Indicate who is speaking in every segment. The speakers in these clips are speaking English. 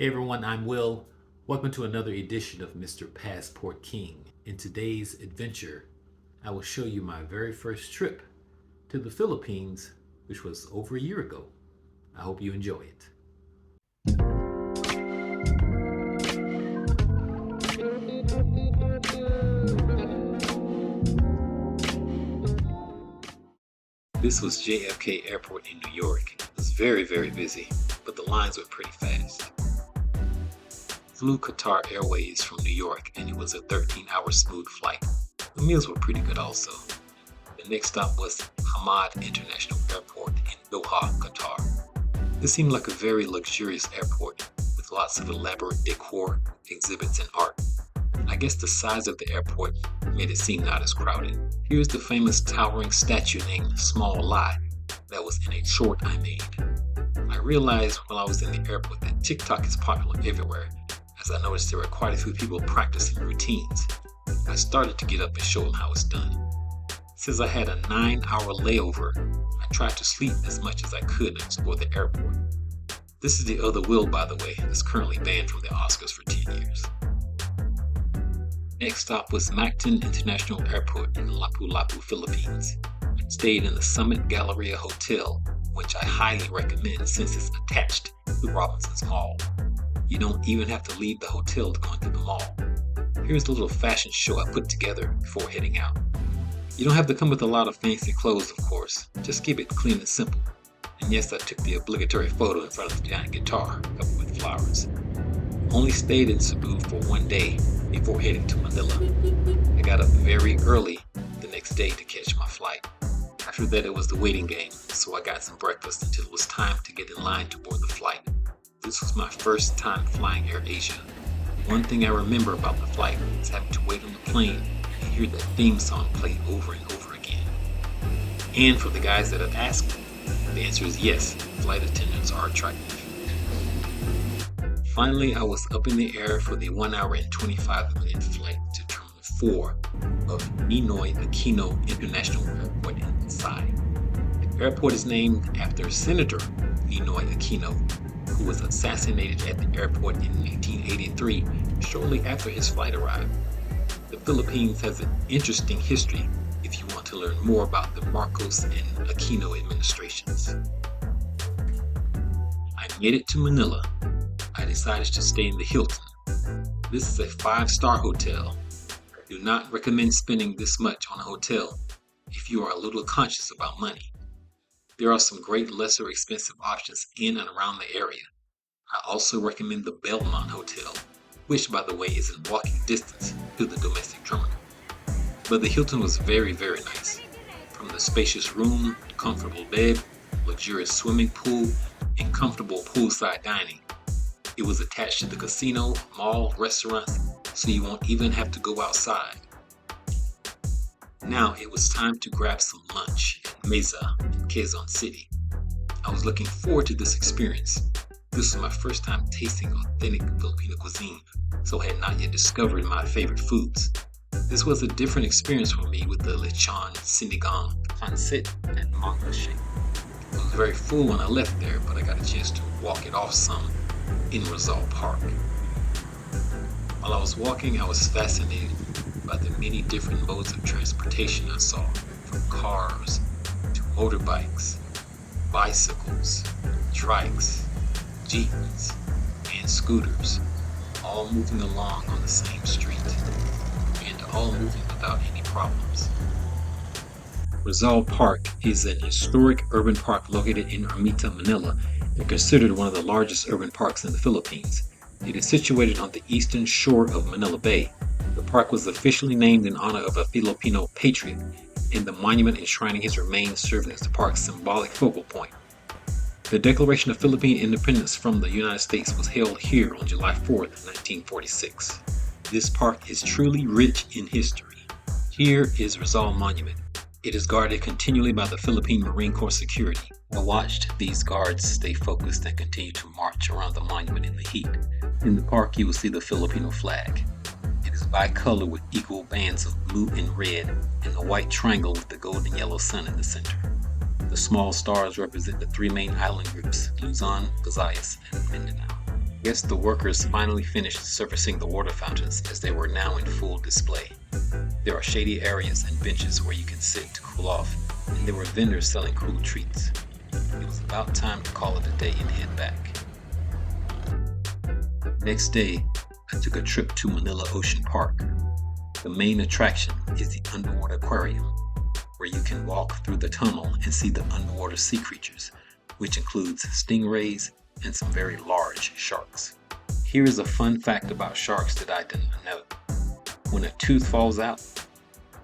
Speaker 1: Hey everyone, I'm Will. Welcome to another edition of Mr. Passport King. In today's adventure, I will show you my very first trip to the Philippines, which was over a year ago. I hope you enjoy it. This was JFK Airport in New York. It was very busy, but the lines were pretty fast. Flew Qatar Airways from New York, and it was a 13-hour smooth flight. The meals were pretty good also. The next stop was Hamad International Airport in Doha, Qatar. This seemed like a very luxurious airport with lots of elaborate decor, exhibits, and art. I guess the size of the airport made it seem not as crowded. Here's the famous towering statue named Small Lie that was in a short I made. I realized while I was in the airport that TikTok is popular everywhere, as I noticed there were quite a few people practicing routines. I started to get up and show them how it's done. Since I had a 9-hour layover, I tried to sleep as much as I could and explore the airport. This is the other Will, by the way, that's currently banned from the Oscars for 10 years. Next stop was Mactan International Airport in Lapu-Lapu, Philippines. I stayed in the Summit Galleria Hotel, which I highly recommend since it's attached to Robinson's Mall. You don't even have to leave the hotel to go into the mall. Here's the little fashion show I put together before heading out. You don't have to come with a lot of fancy clothes, of course. Just keep it clean and simple. And yes, I took the obligatory photo in front of the giant guitar covered with flowers. Only stayed in Cebu for one day before heading to Manila. I got up very early the next day to catch my flight. After that, it was the waiting game, so I got some breakfast until it was time to get in line to board the flight. This was my first time flying Air Asia. One thing I remember about the flight is having to wait on the plane and hear that theme song play over and over again. And for the guys that have asked, the answer is yes, flight attendants are attractive. Finally, I was up in the air for the 1 hour and 25-minute flight to Terminal 4 of Ninoy Aquino International Airport in Pasay. The airport is named after Senator Ninoy Aquino, who was assassinated at the airport in 1983, shortly after his flight arrived. The Philippines has an interesting history if you want to learn more about the Marcos and Aquino administrations. I made it to Manila. I decided to stay in the Hilton. This is a 5-star hotel. I do not recommend spending this much on a hotel if you are a little conscious about money. There are some great lesser expensive options in and around the area. I also recommend the Belmont Hotel, which by the way is in walking distance to the domestic terminal. But the Hilton was very nice. From the spacious room, comfortable bed, luxurious swimming pool, and comfortable poolside dining. It was attached to the casino, mall, restaurants, so you won't even have to go outside. Now it was time to grab some lunch at Mesa in Quezon City. I was looking forward to this experience. This was my first time tasting authentic Filipino cuisine, so I had not yet discovered my favorite foods. This was a different experience for me with the lechon, sinigang, pancit, and manga shake. I was very full when I left there, but I got a chance to walk it off some in Rizal Park. While I was walking, I was fascinated by the many different modes of transportation I saw, from cars to motorbikes, bicycles, trikes, jeeps, and scooters, all moving along on the same street, and all moving without any problems. Rizal Park is an historic urban park located in Ermita, Manila, and considered one of the largest urban parks in the Philippines. It is situated on the eastern shore of Manila Bay. The park was officially named in honor of a Filipino patriot, and the monument enshrining his remains serves as the park's symbolic focal point. The Declaration of Philippine Independence from the United States was held here on July 4th, 1946. This park is truly rich in history. Here is Rizal Monument. It is guarded continually by the Philippine Marine Corps security. I watched these guards stay focused and continue to march around the monument in the heat. In the park, you will see the Filipino flag. It is bicolor with equal bands of blue and red, and a white triangle with the gold and yellow sun in the center. The small stars represent the 3 main island groups, Luzon, Visayas, and Mindanao. Guess the workers finally finished servicing the water fountains as they were now in full display. There are shady areas and benches where you can sit to cool off, and there were vendors selling cool treats. It was about time to call it a day and head back. Next day, I took a trip to Manila Ocean Park. The main attraction is the underwater aquarium, where you can walk through the tunnel and see the underwater sea creatures, which includes stingrays and some very large sharks. Here is a fun fact about sharks that I didn't know. When a tooth falls out,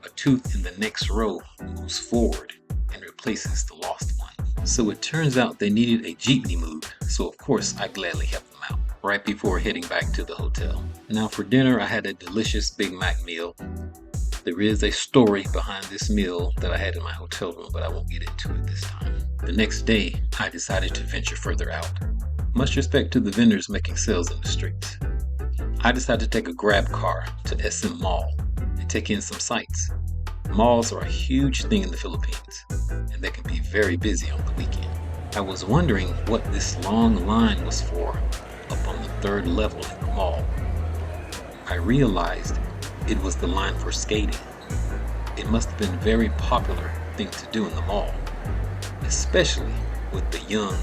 Speaker 1: a tooth in the next row moves forward and replaces the lost one. So it turns out they needed a jeepney move, so of course I gladly helped them out right before heading back to the hotel. Now for dinner I had a delicious Big Mac meal. There is a story behind this meal that I had in my hotel room, but I won't get into it this time. The next day I decided to venture further out. Much respect to the vendors making sales in the streets. I decided to take a grab car to SM Mall and take in some sights. Malls are a huge thing in the Philippines, and they can be very busy on the weekend. I was wondering what this long line was for up on the third level in the mall. I realized it was the line for skating. It must have been a very popular thing to do in the mall, especially with the young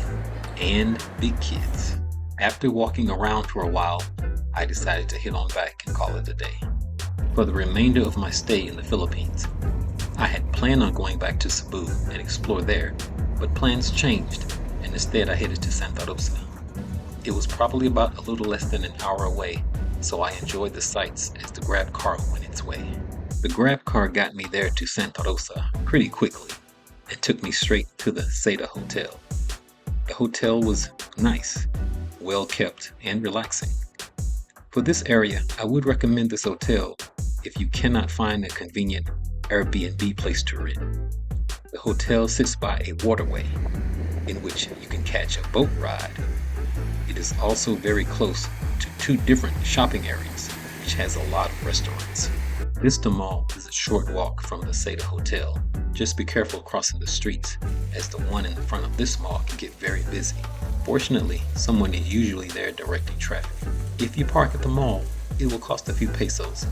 Speaker 1: and big kids. After walking around for a while, I decided to head on back and call it a day. For the remainder of my stay in the Philippines, I had planned on going back to Cebu and explore there, but plans changed, and instead I headed to Santa Rosa. It was probably about a little less than an hour away, so I enjoyed the sights as the grab car went its way. The grab car got me there to Santa Rosa pretty quickly and took me straight to the Seda Hotel. The hotel was nice, well kept, and relaxing. For this area, I would recommend this hotel if you cannot find a convenient Airbnb place to rent. The hotel sits by a waterway in which you can catch a boat ride. It is also very close to two different shopping areas, which has a lot of restaurants. Vista Mall is a short walk from the Seda Hotel. Just be careful crossing the streets, as the one in front of this mall can get very busy. Fortunately, someone is usually there directing traffic. If you park at the mall, it will cost a few pesos,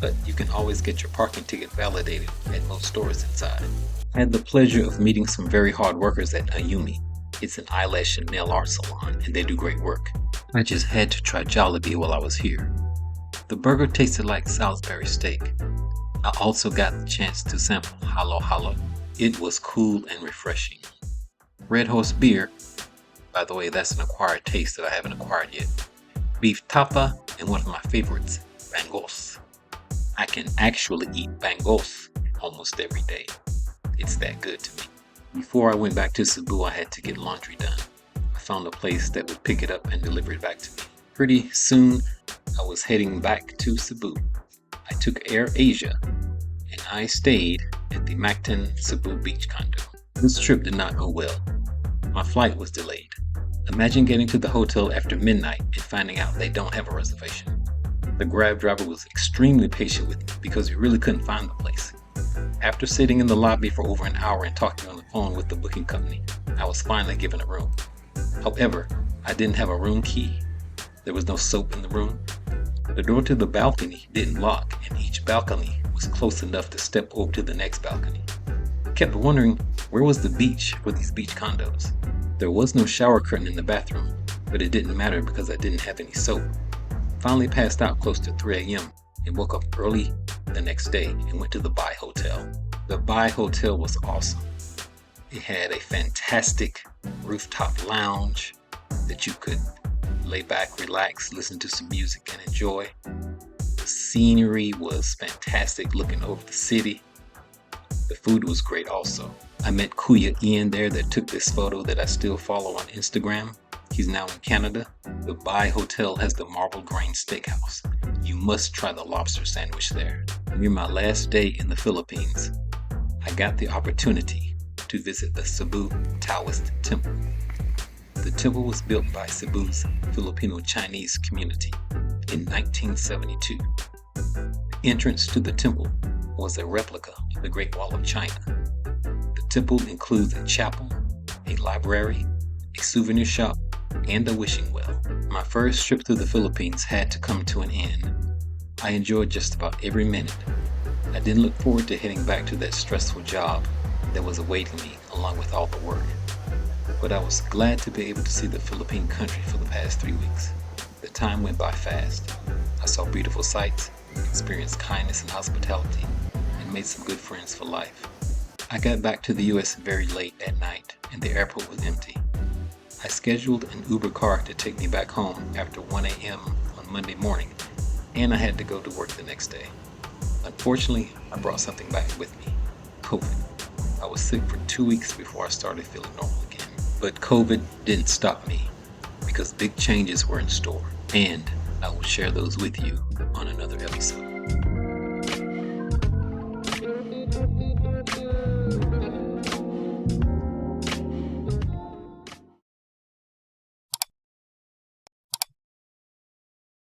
Speaker 1: but you can always get your parking ticket validated at most stores inside. I had the pleasure of meeting some very hard workers at Ayumi. It's an eyelash and nail art salon, and they do great work. I just had to try Jollibee while I was here. The burger tasted like Salisbury steak. I also got the chance to sample Halo Halo. It was cool and refreshing. Red Horse beer, by the way, that's an acquired taste that I haven't acquired yet. Beef tapa, and one of my favorites, bangos. I can actually eat bangos almost every day. It's that good to me. Before I went back to Cebu, I had to get laundry done. I found a place that would pick it up and deliver it back to me. Pretty soon, I was heading back to Cebu. I took Air Asia, and I stayed at the Mactan Cebu Beach Condo. This trip did not go well. My flight was delayed. Imagine getting to the hotel after midnight and finding out they don't have a reservation. The Grab driver was extremely patient with me because we really couldn't find the place. After sitting in the lobby for over an hour and talking on the phone with the booking company, I was finally given a room. However, I didn't have a room key. There was no soap in the room. The door to the balcony didn't lock, and each balcony was close enough to step over to the next balcony. I kept wondering, where was the beach for these beach condos? There was no shower curtain in the bathroom, but it didn't matter because I didn't have any soap. Finally passed out close to 3 a.m. and woke up early the next day and went to the Bai Hotel. The Bai Hotel was awesome. It had a fantastic rooftop lounge that you could lay back, relax, listen to some music, and enjoy. The scenery was fantastic, looking over the city. The food was great also. I met Kuya Ian there that took this photo that I still follow on Instagram. He's now in Canada. The Bai Hotel has the marble grain steakhouse. You must try the lobster sandwich there. Near my last day in the Philippines, I got the opportunity to visit the Cebu Taoist Temple. The temple was built by Cebu's Filipino Chinese community in 1972. The entrance to the temple was a replica of the Great Wall of China. The temple includes a chapel, a library, a souvenir shop, and the wishing well. My first trip through the Philippines had to come to an end. I enjoyed just about every minute. I didn't look forward to heading back to that stressful job that was awaiting me along with all the work. But I was glad to be able to see the Philippine country for the past 3 weeks. The time went by fast. I saw beautiful sights, experienced kindness and hospitality, and made some good friends for life. I got back to the US very late at night and the airport was empty. I scheduled an Uber car to take me back home after 1 a.m. on Monday morning, and I had to go to work the next day. Unfortunately, I brought something back with me: COVID. I was sick for 2 weeks before I started feeling normal again. But COVID didn't stop me, because big changes were in store, and I will share those with you on another episode.